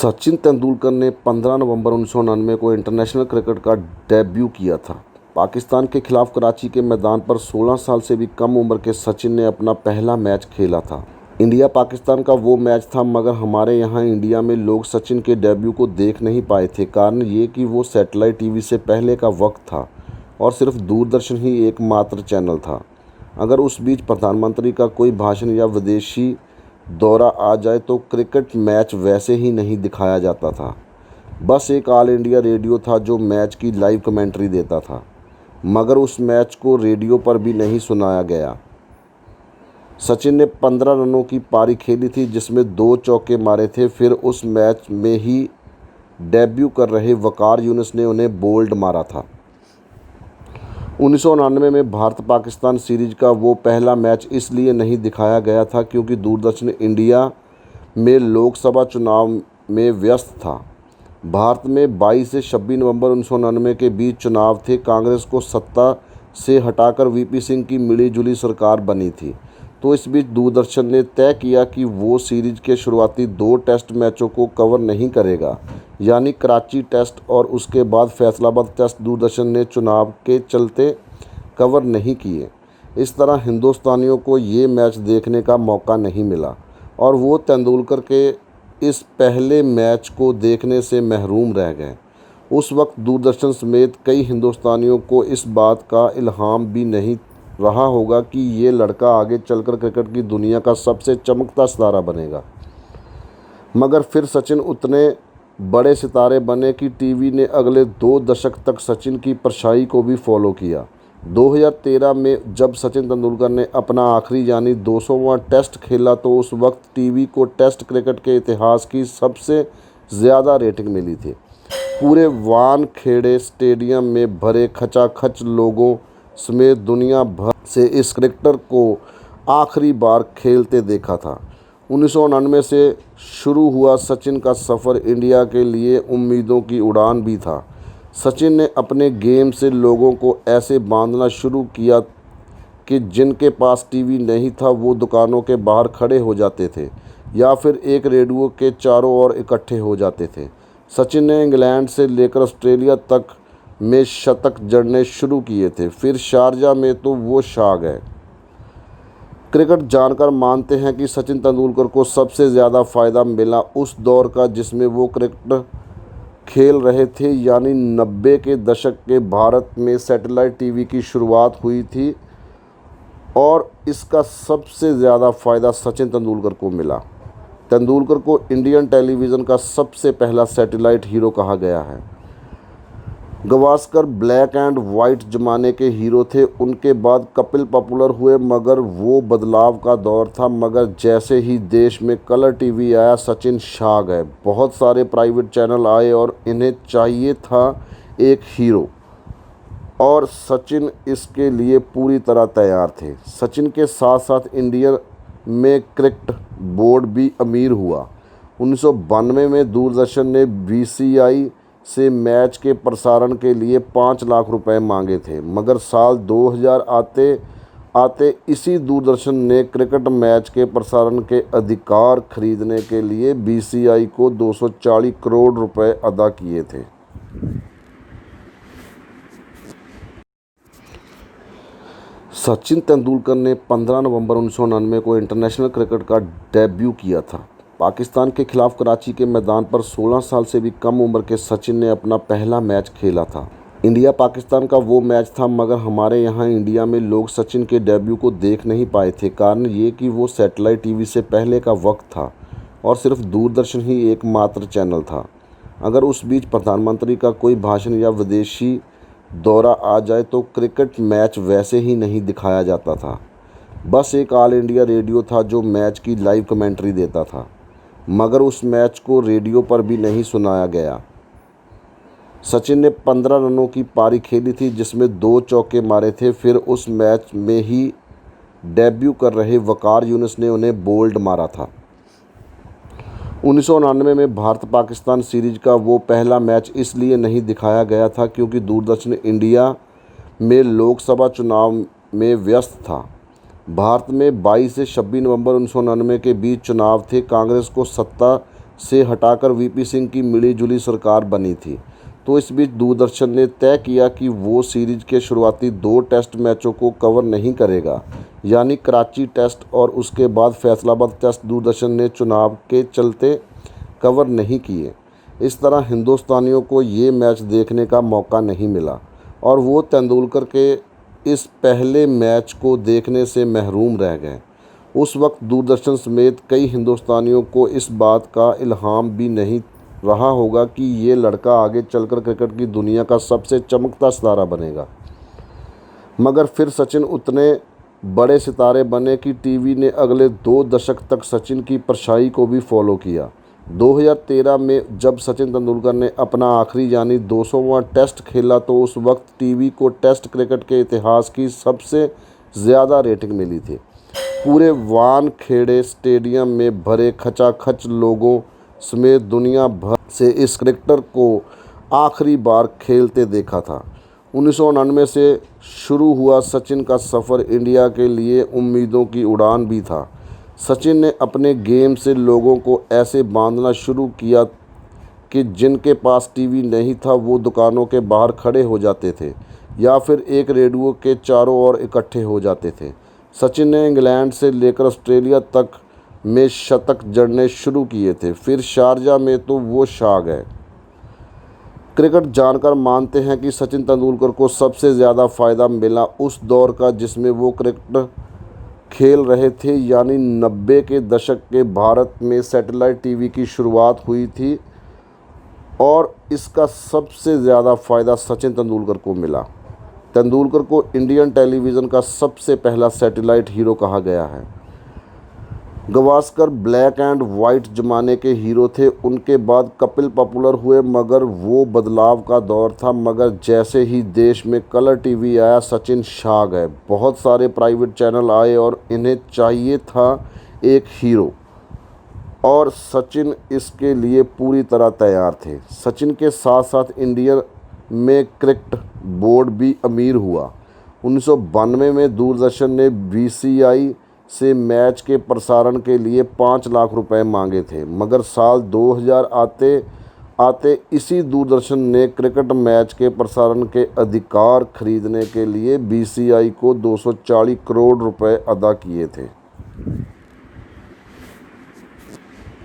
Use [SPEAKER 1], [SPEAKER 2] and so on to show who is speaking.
[SPEAKER 1] सचिन तेंदुलकर ने 15 नवंबर 1999 को international cricket का डेब्यू किया था। पाकिस्तान के खिलाफ कराची के मैदान पर 16 साल से भी कम उम्र के सचिन ने अपना पहला मैच खेला था। इंडिया पाकिस्तान का वो मैच था, मगर हमारे यहाँ इंडिया में लोग सचिन के डेब्यू को देख नहीं पाए थे। कारण ये कि वो सैटेलाइट टीवी से पहले का वक्त था और सिर्फ दूरदर्शन ही एकमात्र चैनल था। अगर उस बीच प्रधानमंत्री का कोई भाषण या विदेशी दौरा आ जाए तो क्रिकेट मैच वैसे ही नहीं दिखाया जाता था। बस एक ऑल इंडिया रेडियो था जो मैच की लाइव कमेंट्री देता था, मगर उस मैच को रेडियो पर भी नहीं सुनाया गया। सचिन ने 15 रनों की पारी खेली थी जिसमें 2 चौके मारे थे। फिर उस मैच में ही डेब्यू कर रहे वकार यूनिस ने उन्हें बोल्ड मारा था। 1999 में भारत पाकिस्तान सीरीज का वो पहला मैच इसलिए नहीं दिखाया गया था क्योंकि दूरदर्शन इंडिया में लोकसभा चुनाव में व्यस्त था। भारत में 22 से 26 नवंबर 1999 के बीच चुनाव थे। कांग्रेस को सत्ता से हटाकर वीपी सिंह की मिलीजुली सरकार बनी थी। तो इस बीच दूरदर्शन ने तय किया कि वो सीरीज के शुरुआती 2 टेस्ट मैचों को कवर नहीं करेगा, यानी कराची टेस्ट और उसके बाद फैसलाबाद टेस्ट दूरदर्शन ने चुनाव के चलते कवर नहीं किए। इस तरह हिंदुस्तानियों को ये मैच देखने का मौका नहीं मिला और वो तेंदुलकर के इस पहले मैच को देखने से महरूम रह गए। उस वक्त दूरदर्शन समेत कई हिंदुस्तानियों को इस बात का इल्हाम भी नहीं रहा होगा कि ये लड़का आगे चलकर क्रिकेट की दुनिया का सबसे चमकता सितारा बनेगा। मगर फिर सचिन उतने बड़े सितारे बने कि टीवी ने अगले 2 दशक तक सचिन की परछाई को भी फॉलो किया। 2013 में जब सचिन तेंदुलकर ने अपना आखिरी यानी 200वां टेस्ट खेला तो उस वक्त टीवी को टेस्ट क्रिकेट के इतिहास की सबसे ज़्यादा रेटिंग मिली थी। पूरे वानखेड़े स्टेडियम में भरे खचाखच लोगों समेत दुनिया भर से इस क्रिकेटर को आखिरी बार खेलते देखा था। 1999 से शुरू हुआ सचिन का सफ़र इंडिया के लिए उम्मीदों की उड़ान भी था। सचिन ने अपने गेम से लोगों को ऐसे बांधना शुरू किया कि जिनके पास टीवी नहीं था वो दुकानों के बाहर खड़े हो जाते थे या फिर एक रेडियो के चारों ओर इकट्ठे हो जाते थे। सचिन ने इंग्लैंड से लेकर ऑस्ट्रेलिया तक में शतक जड़ने शुरू किए थे। फिर शारजा में तो वो छा गए। क्रिकेट जानकर मानते हैं कि सचिन तेंदुलकर को सबसे ज़्यादा फ़ायदा मिला उस दौर का जिसमें वो क्रिकेट खेल रहे थे, यानी 90 के दशक के भारत में सैटेलाइट टीवी की शुरुआत हुई थी और इसका सबसे ज़्यादा फ़ायदा सचिन तेंदुलकर को मिला। तेंदुलकर को इंडियन टेलीविज़न का सबसे पहला सैटेलाइट हीरो कहा गया है। गावस्कर ब्लैक एंड वाइट ज़माने के हीरो थे। उनके बाद कपिल पॉपुलर हुए, मगर वो बदलाव का दौर था। मगर जैसे ही देश में कलर टीवी आया सचिन छा गए। बहुत सारे प्राइवेट चैनल आए और इन्हें चाहिए था एक हीरो और सचिन इसके लिए पूरी तरह तैयार थे। सचिन के साथ साथ इंडिया में क्रिकेट बोर्ड भी अमीर हुआ। 1992 में दूरदर्शन ने बीसीसीआई से मैच के प्रसारण के लिए 5 लाख रुपए मांगे थे, मगर साल 2000 आते आते इसी दूरदर्शन ने क्रिकेट मैच के प्रसारण के अधिकार खरीदने के लिए बीसीसीआई को 240 करोड़ रुपए अदा किए थे। सचिन तेंदुलकर ने 15 नवंबर 1999 को इंटरनेशनल क्रिकेट का डेब्यू किया था। पाकिस्तान के खिलाफ कराची के मैदान पर 16 साल से भी कम उम्र के सचिन ने अपना पहला मैच खेला था। इंडिया पाकिस्तान का वो मैच था, मगर हमारे यहाँ इंडिया में लोग सचिन के डेब्यू को देख नहीं पाए थे। कारण ये कि वो सैटेलाइट टीवी से पहले का वक्त था और सिर्फ दूरदर्शन ही एकमात्र चैनल था। अगर उस बीच प्रधानमंत्री का कोई भाषण या विदेशी दौरा आ जाए तो क्रिकेट मैच वैसे ही नहीं दिखाया जाता था। बस एक ऑल इंडिया रेडियो था जो मैच की लाइव कमेंट्री देता था, मगर उस मैच को रेडियो पर भी नहीं सुनाया गया। सचिन ने 15 रनों की पारी खेली थी जिसमें 2 चौके मारे थे। फिर उस मैच में ही डेब्यू कर रहे वकार यूनिस ने उन्हें बोल्ड मारा था। 1999 में भारत पाकिस्तान सीरीज का वो पहला मैच इसलिए नहीं दिखाया गया था क्योंकि दूरदर्शन इंडिया में लोकसभा चुनाव में व्यस्त था। भारत में 22 से 26 नवंबर 1999 के बीच चुनाव थे। कांग्रेस को सत्ता से हटाकर वीपी सिंह की मिली-जुली सरकार बनी थी। तो इस बीच दूरदर्शन ने तय किया कि वो सीरीज के शुरुआती 2 टेस्ट मैचों को कवर नहीं करेगा, यानी कराची टेस्ट और उसके बाद फैसलाबाद टेस्ट दूरदर्शन ने चुनाव के चलते कवर नहीं किए। इस तरह हिंदुस्तानियों को ये मैच देखने का मौका नहीं मिला और वो तेंदुलकर के इस पहले मैच को देखने से महरूम रह गए। उस वक्त दूरदर्शन समेत कई हिंदुस्तानियों को इस बात का इल्हाम भी नहीं रहा होगा कि ये लड़का आगे चलकर क्रिकेट की दुनिया का सबसे चमकता सितारा बनेगा। मगर फिर सचिन उतने बड़े सितारे बने कि टीवी ने अगले 2 दशक तक सचिन की परछाई को भी फॉलो किया। 2013 में जब सचिन तेंदुलकर ने अपना आखिरी यानी 200वां टेस्ट खेला तो उस वक्त टीवी को टेस्ट क्रिकेट के इतिहास की सबसे ज़्यादा रेटिंग मिली थी। पूरे वानखेड़े स्टेडियम में भरे खचाखच लोगों समेत दुनिया भर से इस क्रिकेटर को आखिरी बार खेलते देखा था। 1999 से शुरू हुआ सचिन का सफ़र इंडिया के लिए उम्मीदों की उड़ान भी था। सचिन ने अपने गेम से लोगों को ऐसे बांधना शुरू किया कि जिनके पास टीवी नहीं था वो दुकानों के बाहर खड़े हो जाते थे या फिर एक रेडियो के चारों ओर इकट्ठे हो जाते थे। सचिन ने इंग्लैंड से लेकर ऑस्ट्रेलिया तक में शतक जड़ने शुरू किए थे। फिर शारजा में तो वो छा गए। क्रिकेट जानकार मानते हैं कि सचिन तेंदुलकर को सबसे ज़्यादा फ़ायदा मिला उस दौर का जिसमें वो क्रिकेट खेल रहे थे, यानी 90 के दशक के भारत में सैटेलाइट टीवी की शुरुआत हुई थी और इसका सबसे ज़्यादा फ़ायदा सचिन तेंदुलकर को मिला। तेंदुलकर को इंडियन टेलीविज़न का सबसे पहला सैटेलाइट हीरो कहा गया है। गावस्कर ब्लैक एंड वाइट ज़माने के हीरो थे। उनके बाद कपिल पॉपुलर हुए मगर वो बदलाव का दौर था। मगर जैसे ही देश में कलर टीवी आया सचिन छा गए। बहुत सारे प्राइवेट चैनल आए और इन्हें चाहिए था एक हीरो और सचिन इसके लिए पूरी तरह तैयार थे। सचिन के साथ साथ इंडिया में क्रिकेट बोर्ड भी अमीर हुआ। 1992 में दूरदर्शन ने बीसीसीआई से मैच के प्रसारण के लिए 5 लाख रुपए मांगे थे, मगर साल 2000 आते आते इसी दूरदर्शन ने क्रिकेट मैच के प्रसारण के अधिकार खरीदने के लिए बीसीसीआई को 240 करोड़ रुपए अदा किए थे।